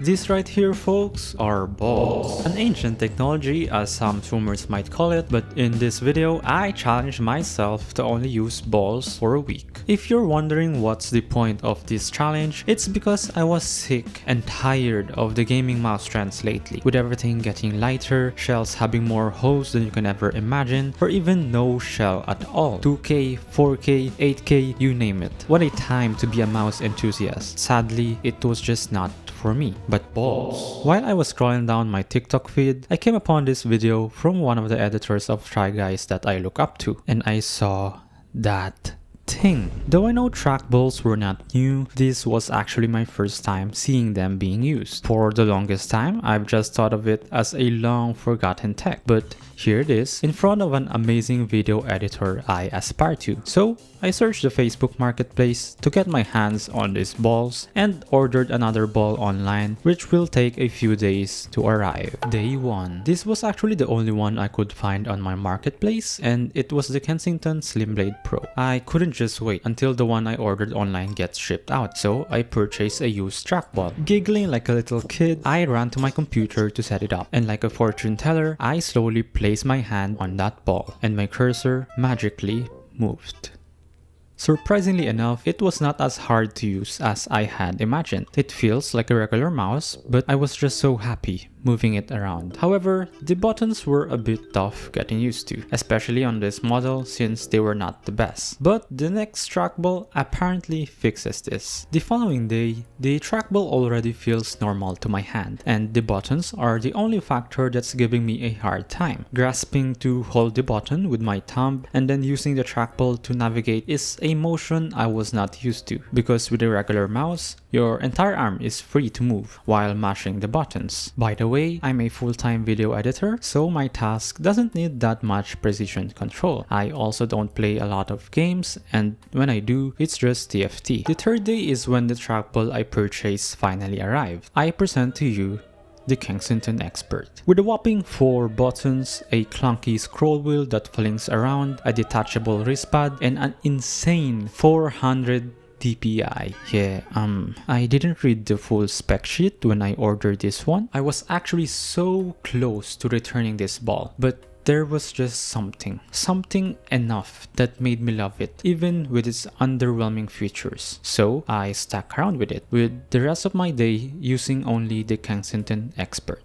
These right here, folks, are balls. An ancient technology, as some zoomers might call it, but in this video, I challenged myself to only use balls for a week. If you're wondering what's the point of this challenge, it's because I was sick and tired of the gaming mouse trends lately, with everything getting lighter, shells having more holes than you can ever imagine, or even no shell at all. 2K, 4K, 8K, you name it. What a time to be a mouse enthusiast. Sadly, it was just not for me. But balls. While I was scrolling down my TikTok feed, I came upon this video from one of the editors of Try Guys that I look up to, and I saw that thing. Though I know trackballs were not new, this was actually my first time seeing them being used. For the longest time, I've just thought of it as a long forgotten tech, but here it is in front of an amazing video editor I aspire to. So I searched the Facebook marketplace to get my hands on these balls and ordered another ball online, which will take a few days to arrive. Day 1. This was actually the only one I could find on my marketplace, and it was the Kensington Slim Blade Pro. I couldn't just wait until the one I ordered online gets shipped out, so I purchased a used trackball. Giggling like a little kid, I ran to my computer to set it up, and like a fortune teller, I slowly placed my hand on that ball, and my cursor magically moved. Surprisingly enough, it was not as hard to use as I had imagined. It feels like a regular mouse, but I was just so happy moving it around. However, the buttons were a bit tough getting used to, especially on this model since they were not the best. But the next trackball apparently fixes this. The following day, the trackball already feels normal to my hand, and the buttons are the only factor that's giving me a hard time. Grasping to hold the button with my thumb and then using the trackball to navigate is a motion I was not used to, because with a regular mouse, your entire arm is free to move while mashing the buttons. By the way, I'm a full-time video editor, so my task doesn't need that much precision control. I also don't play a lot of games, and when I do, it's just TFT. The third day is when the trackball I purchased finally arrived. I present to you the Kensington Expert. With a whopping 4 buttons, a clunky scroll wheel that flings around, a detachable wristpad, and an insane 400 DPI. Yeah, I didn't read the full spec sheet when I ordered this one. I was actually so close to returning this ball, but there was just something enough that made me love it, even with its underwhelming features. So I stuck around with it, with the rest of my day using only the Kensington Expert.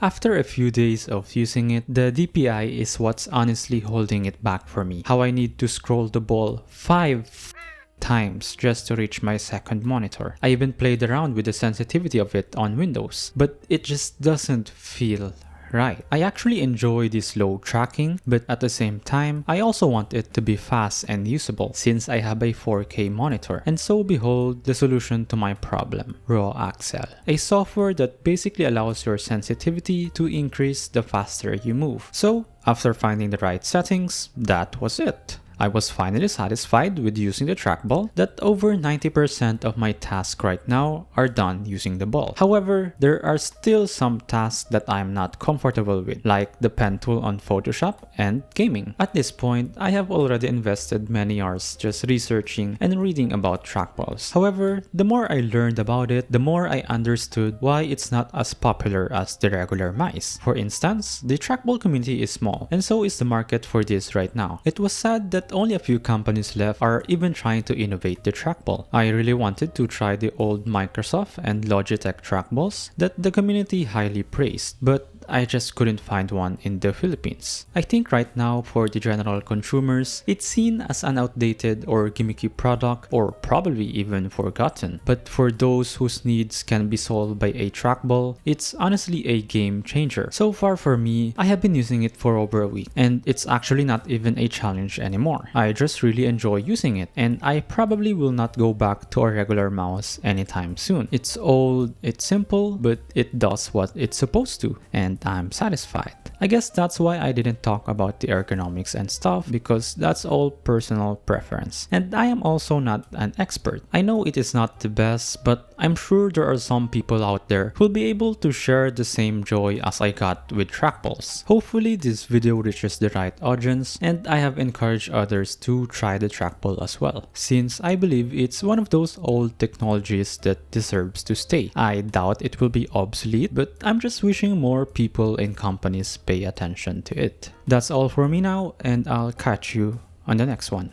After a few days of using it, the DPI is what's honestly holding it back for me. How I need to scroll the ball 5 times just to reach my second monitor. I even played around with the sensitivity of it on Windows, but it just doesn't feel right. I actually enjoy the slow tracking, but at the same time, I also want it to be fast and usable since I have a 4K monitor. And so behold the solution to my problem, Raw Axle, a software that basically allows your sensitivity to increase the faster you move. So after finding the right settings, that was it. I was finally satisfied with using the trackball that over 90% of my tasks right now are done using the ball. However, there are still some tasks that I'm not comfortable with, like the pen tool on Photoshop and gaming. At this point, I have already invested many hours just researching and reading about trackballs. However, the more I learned about it, the more I understood why it's not as popular as the regular mice. For instance, the trackball community is small, and so is the market for this right now. It was sad that only a few companies left are even trying to innovate the trackball. I really wanted to try the old Microsoft and Logitech trackballs that the community highly praised, but I just couldn't find one in the Philippines. I think right now for the general consumers, it's seen as an outdated or gimmicky product, or probably even forgotten. But for those whose needs can be solved by a trackball, it's honestly a game changer. So far for me, I have been using it for over a week, and it's actually not even a challenge anymore. I just really enjoy using it, and I probably will not go back to a regular mouse anytime soon. It's old, it's simple, but it does what it's supposed to, and and I'm satisfied. I guess that's why I didn't talk about the ergonomics and stuff, because that's all personal preference. And I am also not an expert. I know it is not the best, but I'm sure there are some people out there who'll be able to share the same joy as I got with trackballs. Hopefully this video reaches the right audience, and I have encouraged others to try the trackball as well, since I believe it's one of those old technologies that deserves to stay. I doubt it will be obsolete, but I'm just wishing more people and companies pay attention to it. That's all for me now, and I'll catch you on the next one.